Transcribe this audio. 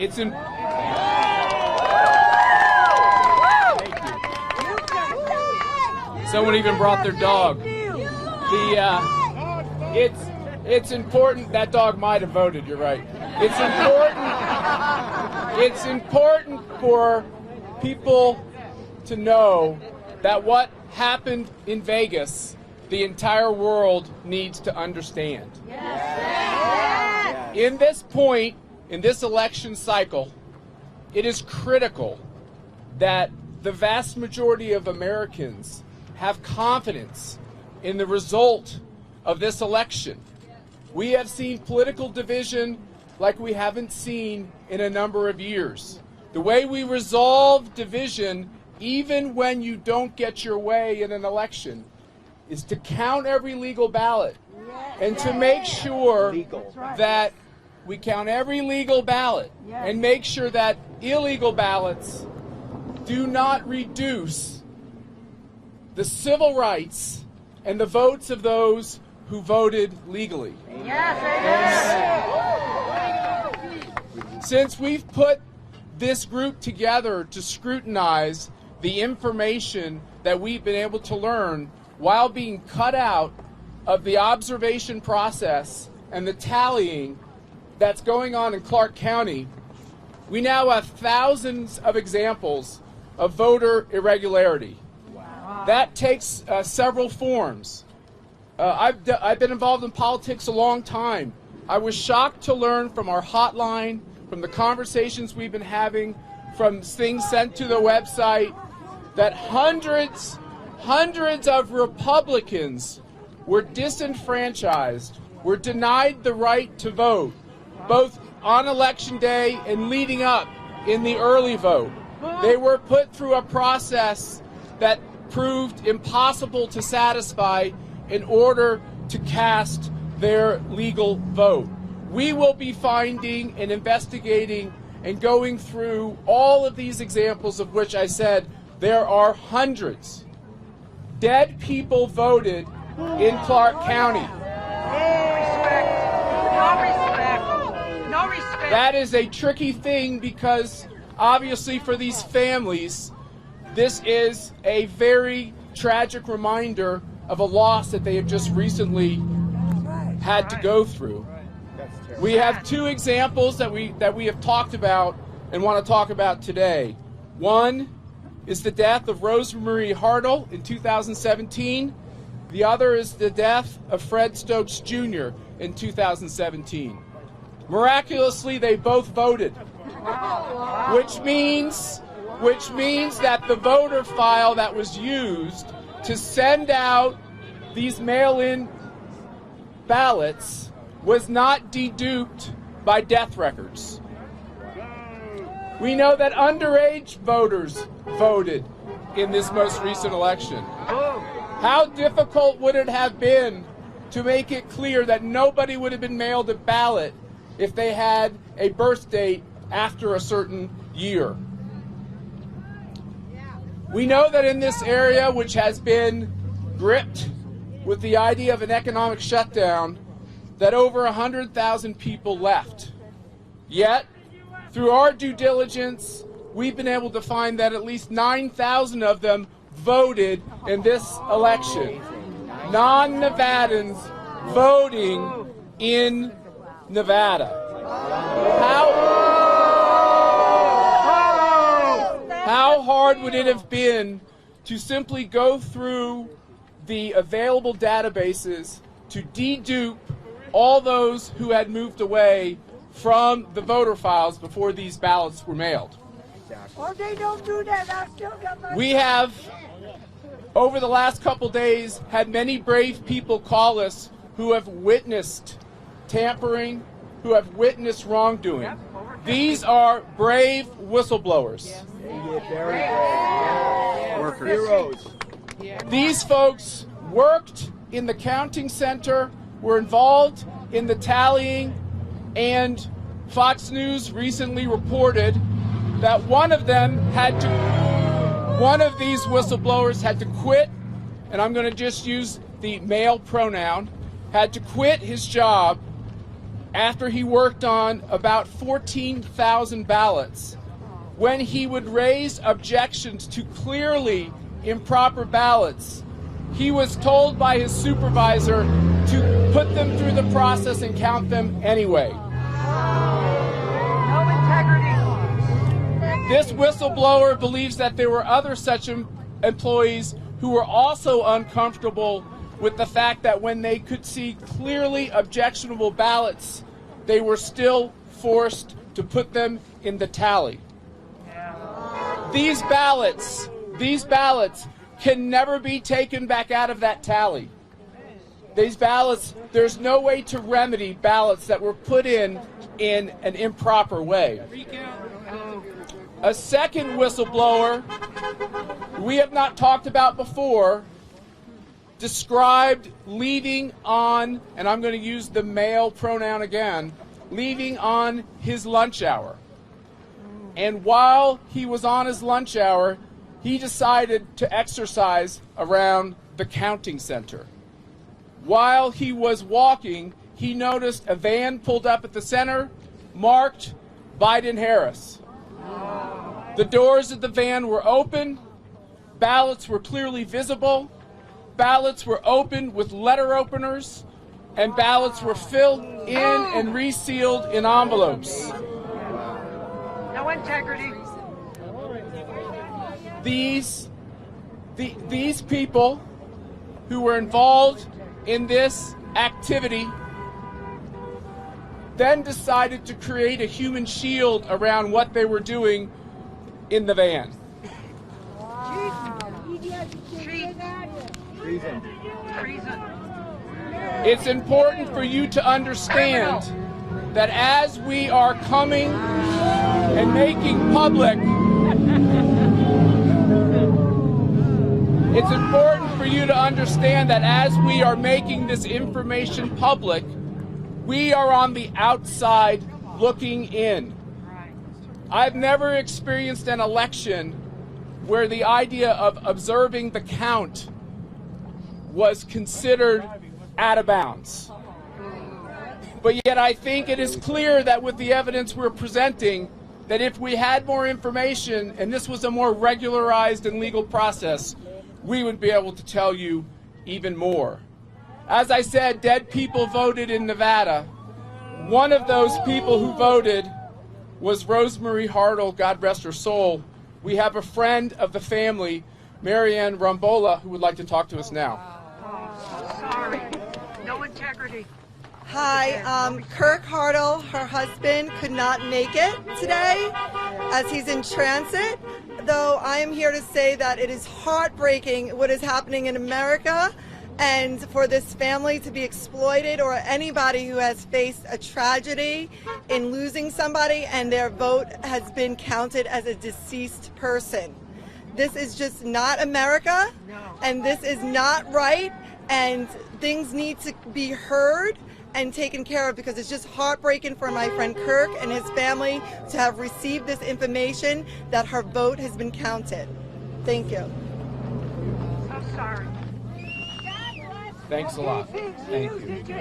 It's in. Someone even brought their dog. It's important. That dog might have voted. You're right. It's important. It's important for people to know that what happened in Vegas, the entire world needs to understand. In this point, in this election cycle, it is critical that the vast majority of Americans have confidence in the result of this election. We have seen political division like we haven't seen in a number of years. The way we resolve division, even when you don't get your way in an election, is to count every legal ballot and to make sure that we count every legal ballot and make sure that illegal ballots do not reduce the civil rights and the votes of those who voted legally. Since we've put this group together to scrutinize the information that we've been able to learn while being cut out of the observation process and the tallying that's going on in Clark County, we now have thousands of examples of voter irregularity. Wow. That takes several forms. I've been involved in politics a long time. I was shocked to learn from our hotline, from the conversations we've been having, from things sent to the website, that hundreds of Republicans were disenfranchised, were denied the right to vote, both on election day and leading up in the early vote. They were put through a process that proved impossible to satisfy in order to cast their legal vote. We will be finding and investigating and going through all of these examples, of which I said there are hundreds. Dead people voted in Clark County. No respect. That is a tricky thing because obviously for these families, this is a very tragic reminder of a loss that they have just recently had to go through. We have two examples that we have talked about and want to talk about today. One is the death of Rosemarie Hartle in 2017. The other is the death of Fred Stokes Jr. in 2017. Miraculously, they both voted, which means that the voter file that was used to send out these mail-in ballots was not deduped by death records. We know that underage voters voted in this most recent election. How difficult would it have been to make it clear that nobody would have been mailed a ballot if they had a birth date after a certain year? We know that in this area, which has been gripped with the idea of an economic shutdown, that over 100,000 people left. Yet, through our due diligence, we've been able to find that at least 9,000 of them voted in this election. Non-Nevadans voting in Nevada. How hard would it have been to simply go through the available databases to dedupe all those who had moved away from the voter files before these ballots were mailed? Or they don't do that, I still got my... We have, over the last couple days, had many brave people call us who have witnessed tampering, who have witnessed wrongdoing. These are brave whistleblowers. Workers. Heroes. These folks worked in the counting center, were involved in the tallying, and Fox News recently reported that one of these whistleblowers had to quit, and I'm going to just use the male pronoun, had to quit his job after he worked on about 14,000 ballots, when he would raise objections to clearly improper ballots, he was told by his supervisor to put them through the process and count them anyway. No integrity. This whistleblower believes that there were other such employees who were also uncomfortable with the fact that when they could see clearly objectionable ballots, they were still forced to put them in the tally. These ballots can never be taken back out of that tally. These ballots, there's no way to remedy ballots that were put in an improper way. A second whistleblower we have not talked about before described leaving on, and I'm going to use the male pronoun again, leaving on his lunch hour. And while he was on his lunch hour, he decided to exercise around the counting center. While he was walking, he noticed a van pulled up at the center marked Biden-Harris. The doors of the van were open, ballots were clearly visible, ballots were opened with letter openers, and ballots were filled in and resealed in envelopes. No integrity. These people who were involved in this activity then decided to create a human shield around what they were doing in the van. Treason. It's important for you to understand that as we are coming and making public, it's important for you to understand that as we are making this information public, we are on the outside looking in. I've never experienced an election where the idea of observing the count was considered out of bounds. But yet I think it is clear that with the evidence we're presenting, that if we had more information and this was a more regularized and legal process, we would be able to tell you even more. As I said, dead people voted in Nevada. One of those people who voted was Rosemary Hartle, God rest her soul. We have a friend of the family, Marianne Rambola, who would like to talk to us now. Sorry. No integrity. Hi, Kirk Hartle, her husband, could not make it today as he's in transit, though I am here to say that it is heartbreaking what is happening in America, and for this family to be exploited, or anybody who has faced a tragedy in losing somebody and their vote has been counted as a deceased person. This is just not America, and this is not right, and things need to be heard and taken care of, because it's just heartbreaking for my friend Kirk and his family to have received this information that her vote has been counted. Thank you. So sorry. Thanks a lot. Thank you.